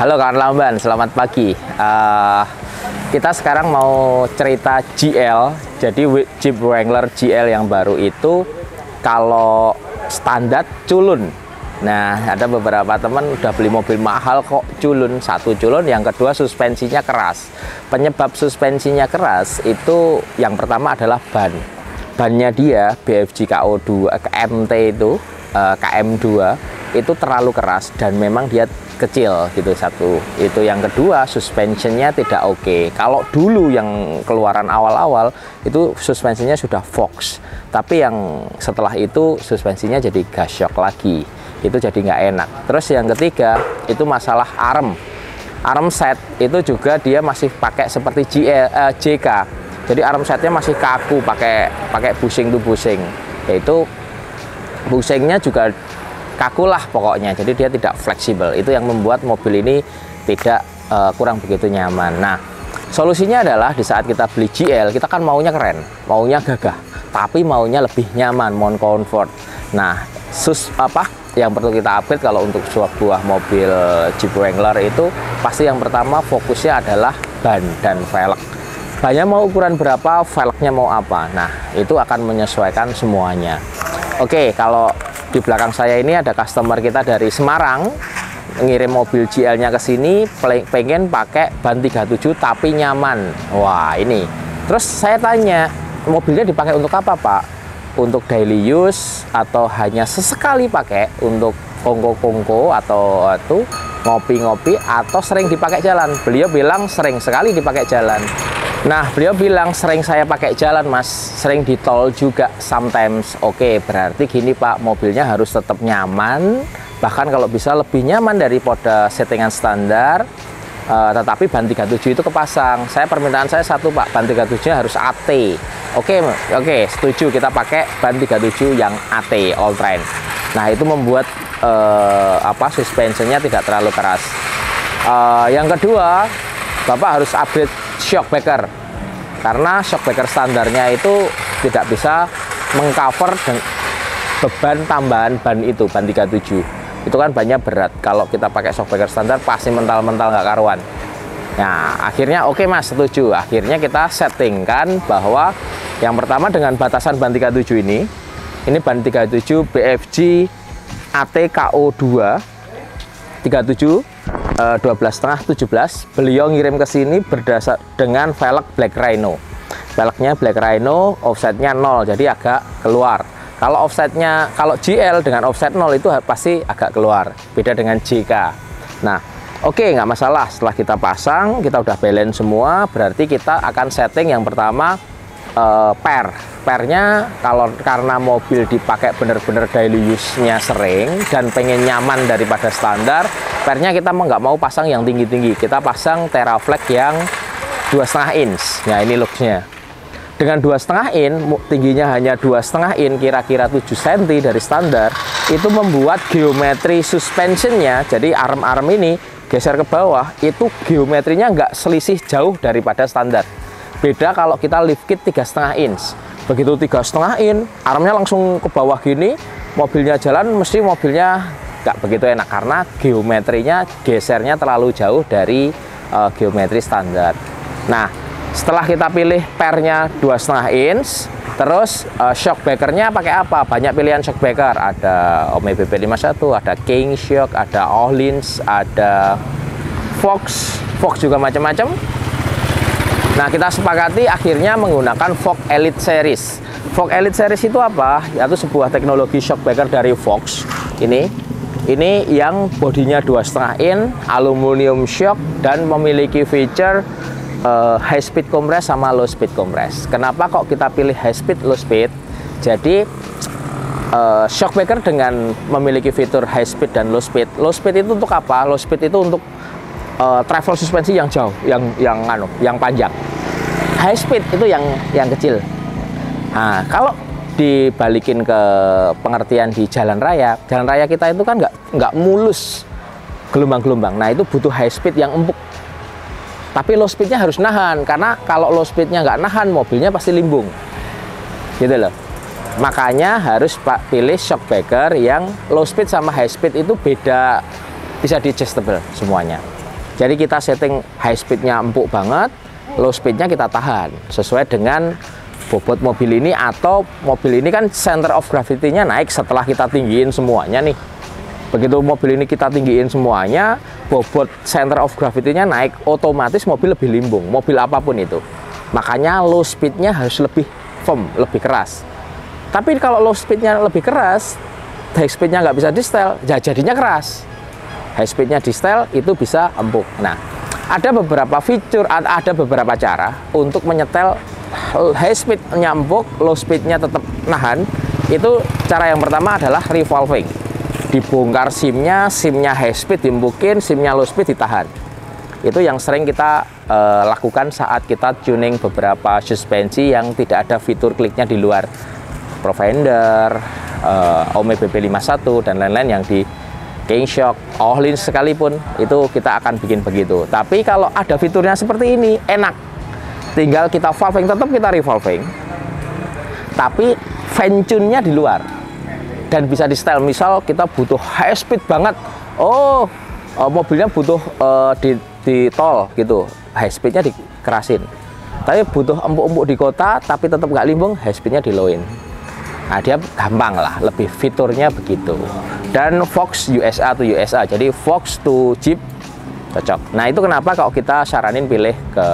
Halo kawan lamban, selamat pagi. Kita sekarang mau cerita GL. Jadi Jeep Wrangler GL yang baru itu kalau standar culun. Nah, ada beberapa teman udah beli mobil mahal kok culun. Satu culun, yang kedua suspensinya keras. Penyebab suspensinya keras itu yang pertama adalah ban. Bannya dia BFG KO2 MT itu KM2 itu terlalu keras dan memang dia kecil gitu. Satu itu, yang kedua suspensinya tidak oke. Kalau dulu yang keluaran awal-awal itu suspensinya sudah Fox, tapi yang setelah itu suspensinya jadi gas shock lagi, itu jadi nggak enak. Terus yang ketiga itu masalah arm set, itu juga dia masih pakai seperti JK, jadi arm setnya masih kaku, pakai bushing to bushing, yaitu bushingnya juga kaku lah pokoknya, jadi dia tidak fleksibel. Itu yang membuat mobil ini tidak kurang begitu nyaman. Nah, solusinya adalah di saat kita beli GL, kita kan maunya keren, maunya gagah, tapi maunya lebih nyaman, mau comfort. Nah, yang perlu kita upgrade kalau untuk sebuah mobil Jeep Wrangler itu pasti yang pertama fokusnya adalah ban dan velg. Bannya mau ukuran berapa, velgnya mau apa. Nah, itu akan menyesuaikan semuanya. Oke, kalau di belakang saya ini ada customer kita dari Semarang, ngirim mobil GL-nya ke sini, pengen pakai ban 37 tapi nyaman. Wah, ini. Terus saya tanya, mobilnya dipakai untuk apa, Pak? Untuk daily use atau hanya sesekali pakai untuk kongko-kongko atau itu ngopi-ngopi, atau sering dipakai jalan? Beliau bilang sering sekali dipakai jalan. Nah, beliau bilang sering saya pakai jalan, Mas, sering di tol juga sometimes. Oke, berarti gini Pak, mobilnya harus tetap nyaman, bahkan kalau bisa lebih nyaman daripada settingan standar, tetapi ban 37 itu kepasang. Permintaan saya satu Pak, ban 37 harus AT. Oke, setuju, kita pakai ban 37 yang AT all terrain. Nah, itu membuat suspensinya tidak terlalu keras. Yang kedua, Bapak harus upgrade shock breaker, karena shock breaker standarnya itu tidak bisa mengcover beban tambahan ban itu, ban 37 itu kan banyak berat. Kalau kita pakai shock breaker standar pasti mental-mental nggak karuan. Nah, akhirnya oke Mas, setuju. Akhirnya kita settingkan bahwa yang pertama dengan batasan ban 37 ini ban 37 BFG AT KO2 37 12,5 17. Beliau ngirim ke sini berdasar dengan velg Black Rhino. Velgnya Black Rhino, offsetnya 0, jadi agak keluar. Kalau offsetnya, kalau GL dengan offset 0 itu pasti agak keluar. Beda dengan JK. Nah, oke, nggak masalah. Setelah kita pasang, kita udah balance semua, berarti kita akan setting yang pertama pernya. Karena mobil dipakai bener-bener daily use-nya sering dan pengen nyaman daripada standar, pernya kita nggak mau pasang yang tinggi-tinggi, kita pasang Teraflex yang 2,5 inch. Nah, ini looks-nya. Dengan 2,5 inch, tingginya hanya 2,5 inch, kira-kira 7 cm dari standar, itu membuat geometri suspensionnya, jadi arm-arm ini geser ke bawah, itu geometrinya nggak selisih jauh daripada standar. Beda kalau kita lift kit 3,5 inch. Begitu 3,5 inch, armnya langsung ke bawah gini, mobilnya jalan, mesti mobilnya nggak begitu enak karena geometrinya gesernya terlalu jauh dari geometri standar. Nah, setelah kita pilih pernya 2,5 inch, terus shock breakernya pakai apa? Banyak pilihan shock breaker, ada Ome BP51, ada King Shock, ada Ohlins, ada Fox juga macam-macam. Nah, kita sepakati akhirnya menggunakan Fox Elite Series. Fox Elite Series itu apa? Yaitu sebuah teknologi shock breaker dari Fox. Ini yang bodinya 2,5 inch, aluminium shock, dan memiliki feature high speed compress sama low speed compress. Kenapa kok kita pilih high speed, low speed? Jadi shock breaker dengan memiliki fitur high speed dan low speed. Low speed itu untuk apa? Low speed itu untuk travel suspensi yang jauh, yang panjang. High speed itu yang kecil. Nah, kalau dibalikin ke pengertian di jalan raya kita itu kan nggak mulus gelombang-gelombang. Nah, itu butuh high speed yang empuk. Tapi low speednya harus nahan, karena kalau low speednya nggak nahan, mobilnya pasti limbung. Gitu loh. Makanya harus pilih shock breaker yang low speed sama high speed itu beda, bisa di adjustable semuanya. Jadi kita setting high speednya empuk banget, low speednya kita tahan sesuai dengan bobot mobil ini, atau mobil ini kan center of gravity-nya naik setelah kita tinggiin semuanya nih. Begitu mobil ini kita tinggiin semuanya, bobot center of gravity-nya naik, otomatis mobil lebih limbung, mobil apapun itu. Makanya low speed-nya harus lebih firm, lebih keras. Tapi kalau low speed-nya lebih keras, high speed-nya nggak bisa di setel, ya jadinya keras. High speed-nya di setel itu bisa empuk. Nah, ada beberapa fitur, ada beberapa cara untuk menyetel high speed-nya empuk, low speed-nya tetap nahan. Itu cara yang pertama adalah revolving. Dibongkar SIM-nya high speed dimungkin, SIM-nya low speed ditahan. Itu yang sering kita lakukan saat kita tuning beberapa suspensi yang tidak ada fitur kliknya di luar. Provender, Ome BP51 dan lain-lain yang di Kingshock, Ohlins sekalipun, itu kita akan bikin begitu. Tapi kalau ada fiturnya seperti ini, enak. Tinggal kita valving, tetap kita revolving. Tapi fan tune-nya di luar. Dan bisa di setel, misal kita butuh high speed banget, mobilnya butuh di tol gitu, high speednya dikerasin. Tapi butuh empuk-empuk di kota tapi tetap nggak limbung, high speednya di low-in. Nah, dia gampang lah, lebih fiturnya begitu. Dan Fox USA to USA, jadi Fox to Jeep cocok. Nah, itu kenapa kalau kita saranin pilih ke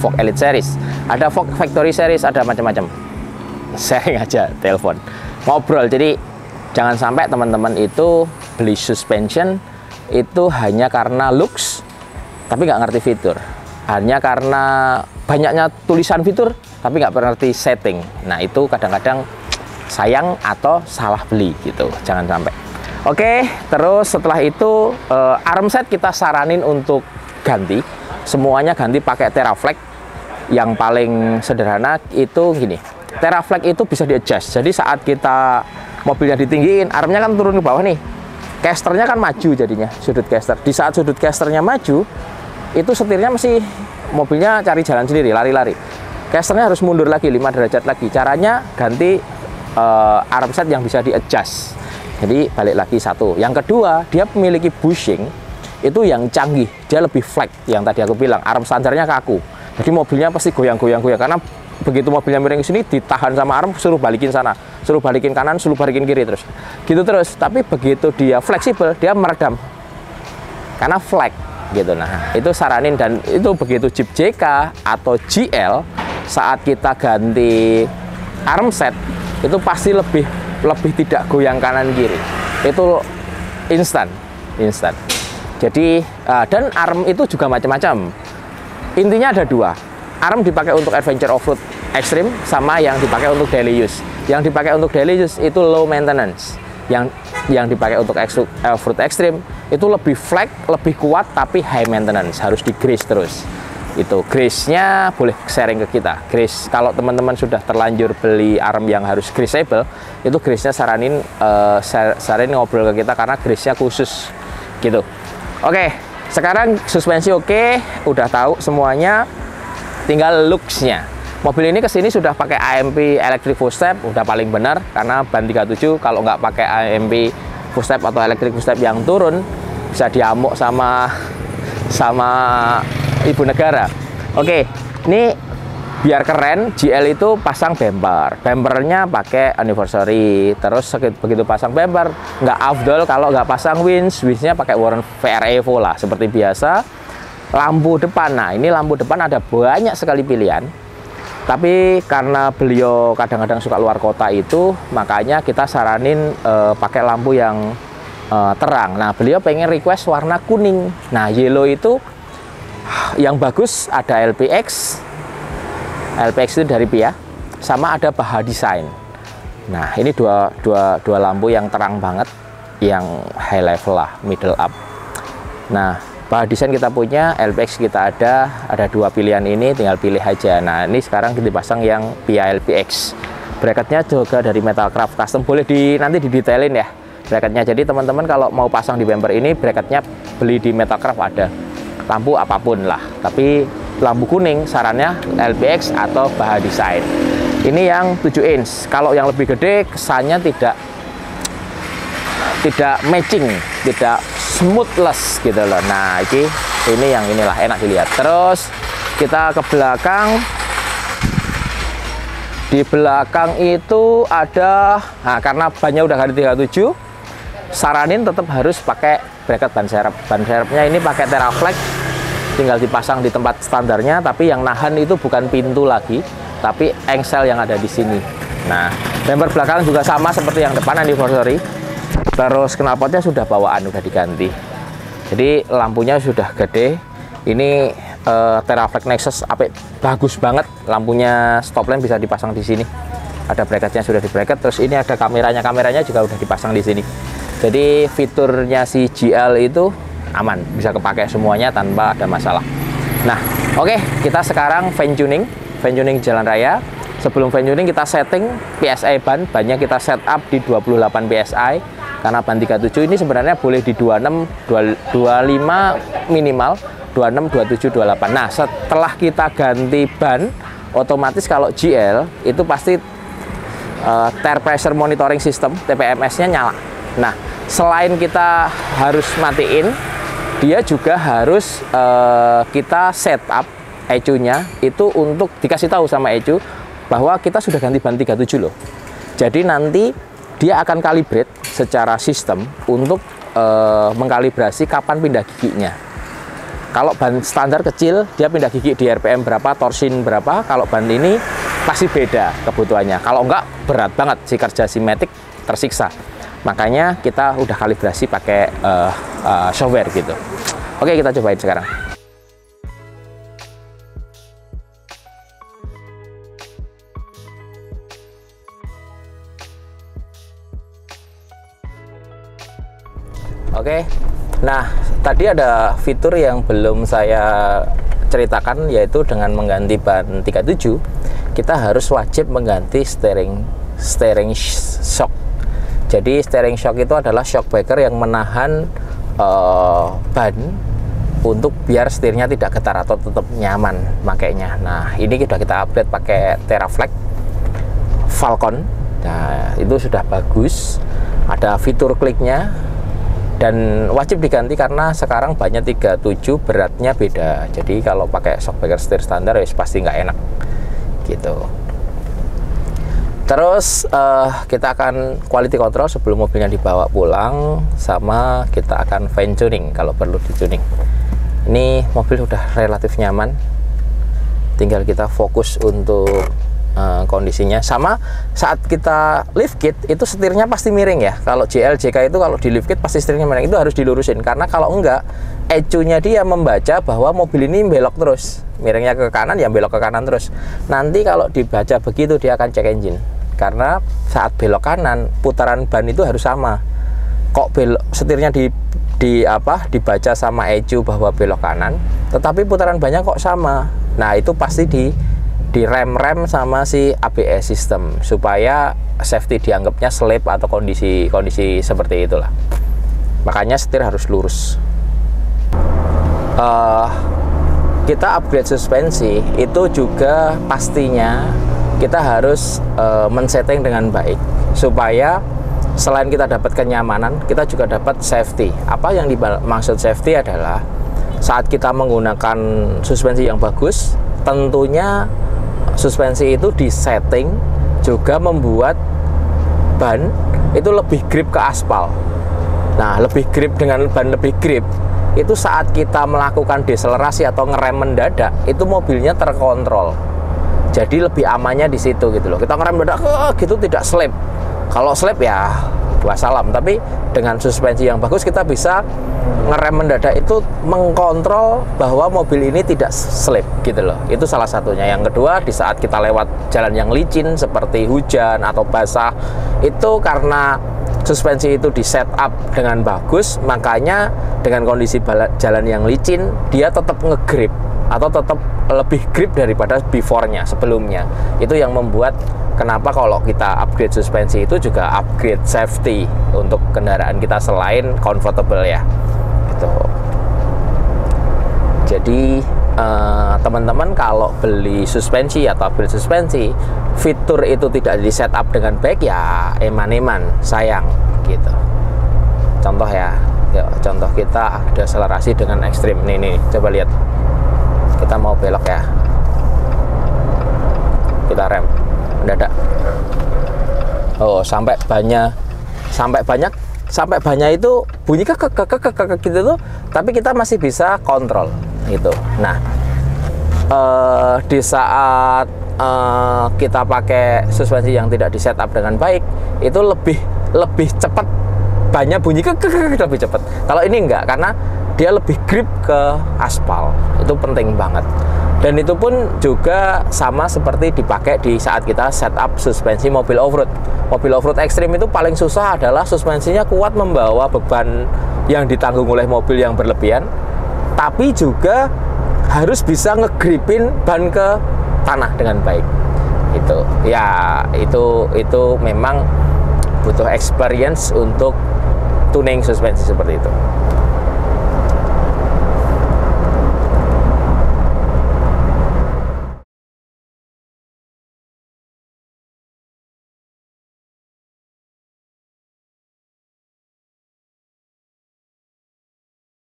Fox Elite Series. Ada Fox Factory Series, ada macam-macam. Sharing aja, telepon, ngobrol. Jadi jangan sampai teman-teman itu beli suspension itu hanya karena looks tapi nggak ngerti fitur, hanya karena banyaknya tulisan fitur tapi nggak pernah ngerti setting. Nah, itu kadang-kadang sayang atau salah beli gitu, jangan sampai. Oke, terus setelah itu arm set kita saranin untuk ganti, semuanya ganti pakai Teraflex. Yang paling sederhana itu gini, Teraflex itu bisa di adjust. Jadi saat kita mobilnya ditinggiin, armnya kan turun ke bawah nih, casternya kan maju jadinya, sudut caster. Di saat sudut casternya maju, itu setirnya mesti mobilnya cari jalan sendiri, lari-lari. Casternya harus mundur lagi 5 derajat lagi. Caranya ganti arm set yang bisa di adjust. Jadi balik lagi satu. Yang kedua, dia memiliki bushing itu yang canggih, dia lebih flat. Yang tadi aku bilang, arm standarnya kaku. Jadi mobilnya pasti goyang-goyang karena begitu mobilnya miring ke sini, ditahan sama arm, suruh balikin sana, suruh balikin kanan, suruh balikin kiri, terus gitu terus. Tapi begitu dia fleksibel, dia meredam karena flat gitu. Nah, itu saranin. Dan itu begitu Jeep JK atau GL, saat kita ganti arm set itu pasti lebih tidak goyang kanan kiri, itu instan. Jadi dan arm itu juga macam-macam. Intinya ada dua. Arm dipakai untuk adventure off-road ekstrim, sama yang dipakai untuk daily use. Yang dipakai untuk daily use itu low maintenance. Yang dipakai untuk off-road ekstrim itu lebih flat, lebih kuat, tapi high maintenance, harus di grease terus. Itu grease-nya boleh sharing ke kita. Grease, kalau teman-teman sudah terlanjur beli arm yang harus greaseable, itu grease-nya saranin ngobrol ke kita karena grease-nya khusus gitu. Oke, sekarang suspensi oke, udah tahu semuanya. Tinggal looks-nya. Mobil ini kesini sudah pakai AMP electric footstep, udah paling benar, karena ban 37 kalau nggak pakai AMP footstep atau electric footstep yang turun bisa diamuk sama ibu negara. Oke, ini biar keren, GL itu pasang bumpernya pakai anniversary. Terus begitu pasang bumper, nggak afdol kalau nggak pasang winch-nya pakai Warren VR Evo lah, seperti biasa. Lampu depan, nah ini lampu depan ada banyak sekali pilihan, tapi karena beliau kadang-kadang suka luar kota itu, makanya kita saranin pakai lampu yang terang. Nah, beliau pengen request warna kuning. Nah, yellow itu yang bagus, ada LPX itu dari Pia, sama ada Baha Design. Nah, ini dua lampu yang terang banget, yang high level lah, middle up. Nah, Baha Design kita punya, LPX kita ada dua pilihan ini, tinggal pilih aja. Nah, ini sekarang kita pasang yang Pia LPX. Bracketnya juga dari Metalcraft Custom, boleh nanti didetailin ya bracketnya. Jadi teman-teman kalau mau pasang di bumper ini, bracketnya beli di Metalcraft ada. Lampu apapun lah, tapi lampu kuning sarannya LPX atau Baha Design. Ini yang 7 inch. Kalau yang lebih gede kesannya tidak tidak matching, tidak smoothless gitu loh. Nah, ini yang inilah enak dilihat. Terus kita ke belakang. Di belakang itu ada, nah karena bannya udah ganti 37, saranin tetap harus pakai bracket ban serep. Ban serepnya ini pakai Teraflex, tinggal dipasang di tempat standarnya, tapi yang nahan itu bukan pintu lagi, tapi engsel yang ada di sini. Nah, bumper belakang juga sama seperti yang depan, anniversary. Terus knalpotnya sudah bawaan, udah diganti. Jadi lampunya sudah gede. Ini Teraflex Nexus apik, bagus banget. Lampunya stop lamp bisa dipasang di sini. Ada bracketnya sudah di bracket. Terus ini ada kameranya juga udah dipasang di sini. Jadi fiturnya si GL itu aman, bisa kepakai semuanya tanpa ada masalah. Nah, oke, kita sekarang fan tuning jalan raya. Sebelum fan tuning kita setting PSI bannya kita setup di 28 PSI. Karena ban 37 ini sebenarnya boleh di 26, 25 minimal, 26, 27, 28. Nah, setelah kita ganti ban, otomatis kalau GL itu pasti tire pressure monitoring system TPMS-nya nyala. Nah, selain kita harus matiin, dia juga harus kita setup ECU-nya itu untuk dikasih tahu sama ECU bahwa kita sudah ganti ban 37 loh. Jadi nanti dia akan kalibrate secara sistem untuk mengkalibrasi kapan pindah giginya. Kalau ban standar kecil, dia pindah gigi di RPM berapa, torsin berapa. Kalau ban ini pasti beda kebutuhannya. Kalau enggak, berat banget si kerja si Matic, tersiksa. Makanya kita udah kalibrasi pakai software gitu. Oke, kita cobain sekarang. Oke, nah tadi ada fitur yang belum saya ceritakan, yaitu dengan mengganti ban 37 kita harus wajib mengganti steering shock. Jadi steering shock itu adalah shock breaker yang menahan ban untuk biar setirnya tidak getar atau tetap nyaman makainya. Nah, ini sudah kita upgrade pakai Teraflex Falcon. Nah, itu sudah bagus, ada fitur kliknya. Dan wajib diganti karena sekarang bannya 37, beratnya beda. Jadi kalau pakai shockbreaker setir standar ya pasti nggak enak gitu. Terus kita akan quality control sebelum mobilnya dibawa pulang, sama kita akan fine tuning kalau perlu di tuning. Ini mobil udah relatif nyaman, tinggal kita fokus untuk kondisinya. Sama saat kita lift kit itu setirnya pasti miring ya. Kalau JL JK itu kalau di lift kit pasti setirnya miring, itu harus dilurusin, karena kalau enggak ECU-nya dia membaca bahwa mobil ini belok terus, miringnya ke kanan ya belok ke kanan terus. Nanti kalau dibaca begitu dia akan cek engine, karena saat belok kanan putaran ban itu harus sama. Kok belok setirnya dibaca sama ECU bahwa belok kanan, tetapi putaran bannya kok sama. Nah, itu pasti di rem sama si ABS system supaya safety, dianggapnya slip atau kondisi seperti itulah. Makanya setir harus lurus. Kita upgrade suspensi itu juga pastinya kita harus men-setting dengan baik supaya selain kita dapat kenyamanan, kita juga dapat safety. Apa yang dimaksud safety adalah saat kita menggunakan suspensi yang bagus, tentunya suspensi itu disetting juga membuat ban itu lebih grip ke aspal. Nah, lebih grip, dengan ban lebih grip itu saat kita melakukan deselerasi atau ngerem mendadak itu mobilnya terkontrol. Jadi lebih amannya di situ gitu loh. Kita ngerem mendadak gitu tidak slip. Kalau slip ya wassalam, tapi dengan suspensi yang bagus kita bisa ngerem mendadak itu mengkontrol bahwa mobil ini tidak slip gitu loh. Itu salah satunya. Yang kedua, di saat kita lewat jalan yang licin seperti hujan atau basah, itu karena suspensi itu di setup dengan bagus, makanya dengan kondisi jalan yang licin dia tetap ngegrip atau tetap lebih grip daripada before-nya, sebelumnya. Itu yang membuat kenapa kalau kita upgrade suspensi itu juga upgrade safety untuk kendaraan kita selain comfortable ya. Gitu. Jadi teman-teman kalau beli suspensi atau upgrade suspensi, fitur itu tidak di setup dengan baik ya eman-eman, sayang gitu. Contoh ya, yuk, contoh kita deselerasi dengan ekstrim. Nih, coba lihat. Kita mau belok ya. Kita rem mendadak. Oh, sampai banyak itu bunyi gitu tuh, tapi kita masih bisa kontrol gitu. Nah, di saat kita pakai suspensi yang tidak di setup dengan baik, itu lebih cepat, banyak bunyi lebih cepat. Kalau ini enggak, karena dia lebih grip ke aspal. Itu penting banget. Dan itu pun juga sama seperti dipakai di saat kita setup suspensi mobil off-road. Mobil off-road ekstrim itu paling susah adalah suspensinya kuat membawa beban yang ditanggung oleh mobil yang berlebihan, tapi juga harus bisa ngegripin ban ke tanah dengan baik. Itu ya, itu memang butuh experience untuk tuning suspensi seperti itu.